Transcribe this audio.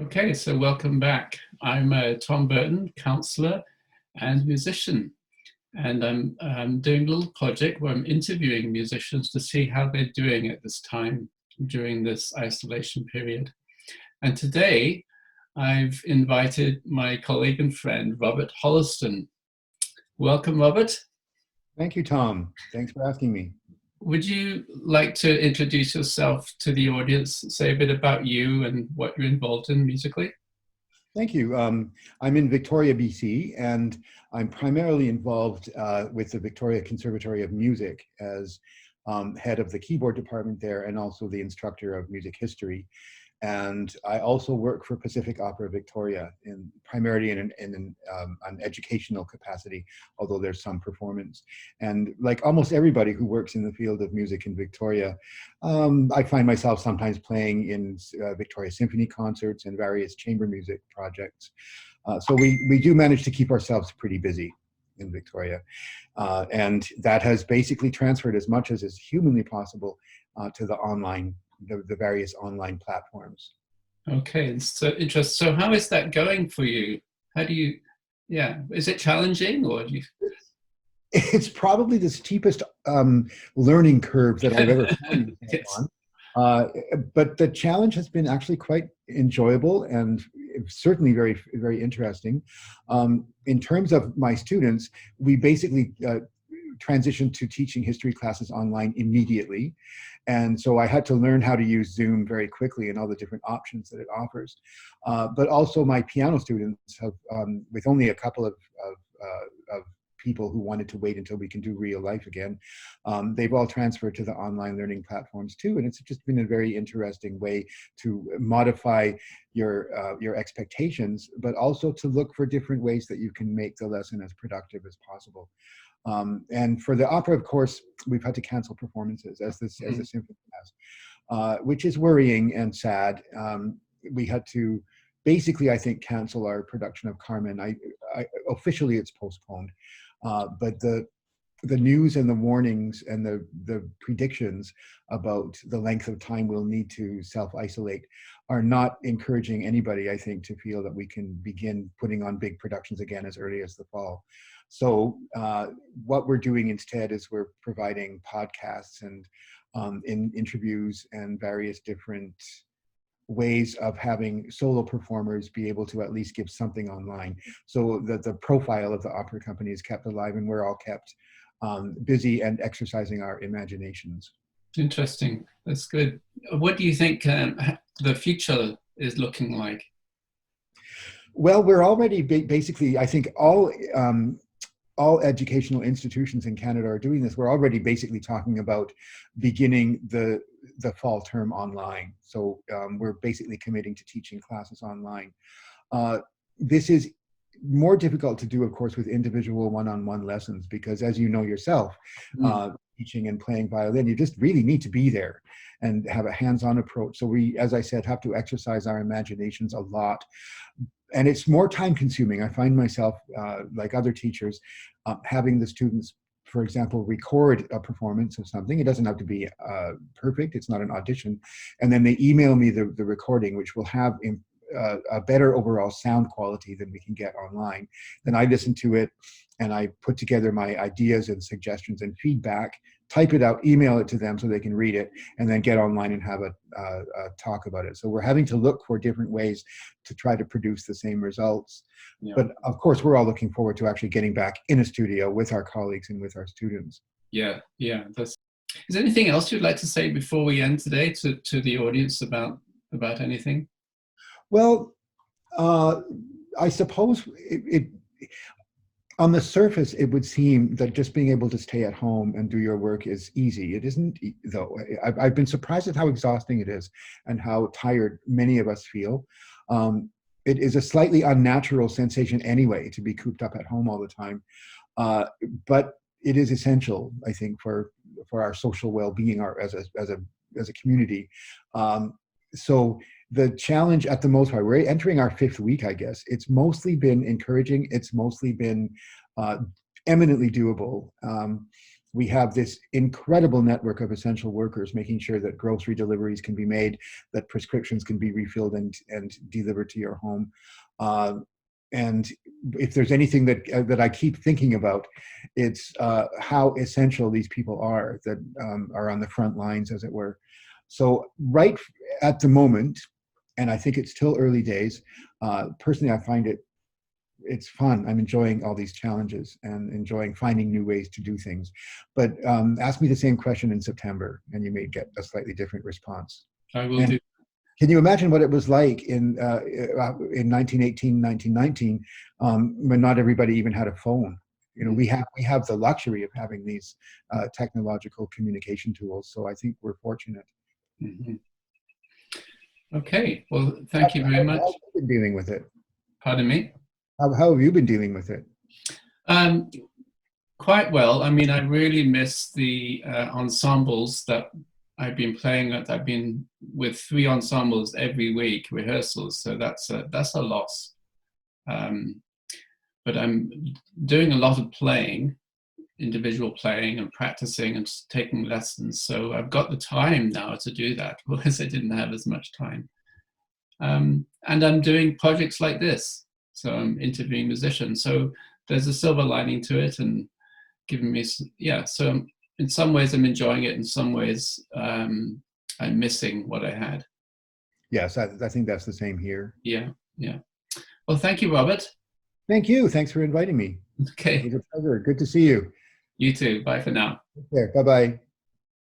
Okay, so welcome back. I'm Tom Burton, counsellor and musician, and I'm doing a little project where I'm interviewing musicians to see how they're doing at this time during this isolation period. And today, I've invited my colleague and friend, Robert Holliston. Welcome, Robert. Thank you, Tom. Thanks for asking me. Would you like to introduce yourself to the audience, say a bit about you and what you're involved in musically? Thank you. I'm in Victoria, BC, and I'm primarily involved with the Victoria Conservatory of Music as head of the keyboard department there and also the instructor of music history. And I also work for Pacific Opera Victoria, primarily in an educational capacity, although there's some performance. And like almost everybody who works in the field of music in Victoria, I find myself sometimes playing in Victoria Symphony concerts and various chamber music projects. So we do manage to keep ourselves pretty busy in Victoria. And that has basically transferred as much as is humanly possible to the various online platforms. Okay, so interesting. So how is that going for you? How do you, is it challenging or do you? It's probably the steepest learning curve that I've ever found myself on. But the challenge has been actually quite enjoyable and certainly very, very interesting. In terms of my students, we basically transitioned to teaching history classes online immediately. And so I had to learn how to use Zoom very quickly and all the different options that it offers. But also my piano students have, with only a couple of people who wanted to wait until we can do real life again, they've all transferred to the online learning platforms too. And it's just been a very interesting way to modify your expectations, but also to look for different ways that you can make the lesson as productive as possible. And for the opera, of course, we've had to cancel performances as the symphony has, which is worrying and sad. We had to basically, I think, cancel our production of Carmen. Officially, it's postponed, but the news and the warnings and the predictions about the length of time we'll need to self-isolate are not encouraging anybody, I think, to feel that we can begin putting on big productions again as early as the fall. So what we're doing instead is we're providing podcasts and in interviews and various different ways of having solo performers be able to at least give something online, so that the profile of the opera company is kept alive and we're all kept busy and exercising our imaginations. Interesting. That's good. What do you think the future is looking like? Well, we're already basically, I think all educational institutions in Canada are doing this. We're already basically talking about beginning the fall term online. So we're basically committing to teaching classes online. This is more difficult to do, of course, with individual one-on-one lessons, because as you know yourself, teaching and playing violin, you just really need to be there and have a hands-on approach. So we, as I said, have to exercise our imaginations a lot. And it's more time consuming. I find myself, like other teachers, having the students, for example, record a performance of something. It doesn't have to be perfect. It's not an audition. And then they email me the recording, which will have a better overall sound quality than we can get online. Then I listen to it and I put together my ideas and suggestions and feedback, type it out, email it to them so they can read it, and then get online and have a talk about it. So we're having to look for different ways to try to produce the same results. Yeah. But of course, we're all looking forward to actually getting back in a studio with our colleagues and with our students. Yeah. Is there anything else you'd like to say before we end today to the audience about anything? Well, I suppose on the surface, it would seem that just being able to stay at home and do your work is easy. It isn't, though. I've been surprised at how exhausting it is and how tired many of us feel. It is a slightly unnatural sensation anyway to be cooped up at home all the time, but it is essential, I think, for our social well-being, as a community. So the challenge, at the most part, we're entering our 5th week, I guess. It's mostly been encouraging. It's mostly been eminently doable. we have this incredible network of essential workers making sure that grocery deliveries can be made, that prescriptions can be refilled and delivered to your home. And if there's anything that I keep thinking about, it's how essential these people are that are on the front lines, as it were. So right at the moment, and I think it's still early days, personally, I find it's fun. I'm enjoying all these challenges and enjoying finding new ways to do things. But ask me the same question in September, and you may get a slightly different response. I will do. Can you imagine what it was like in 1918, 1919, when not everybody even had a phone? You know, we have the luxury of having these technological communication tools. So I think we're fortunate. Mm-hmm. Okay. Well, thank you very much. How have you been dealing with it? Pardon me? How have you been dealing with it? Quite well. I mean, I really miss the ensembles that I've been playing at. I've been with 3 ensembles every week, rehearsals, so that's a loss. But I'm doing a lot of playing, individual playing and practicing and taking lessons. So I've got the time now to do that, whereas I didn't have as much time. And I'm doing projects like this. So I'm interviewing musicians. So there's a silver lining to it and giving me, so in some ways I'm enjoying it. In some ways I'm missing what I had. Yes, I think that's the same here. Yeah. Well, thank you, Robert. Thank you. Thanks for inviting me. Okay. It was a pleasure. Good to see you. You too. Bye for now. Take care. Bye-bye.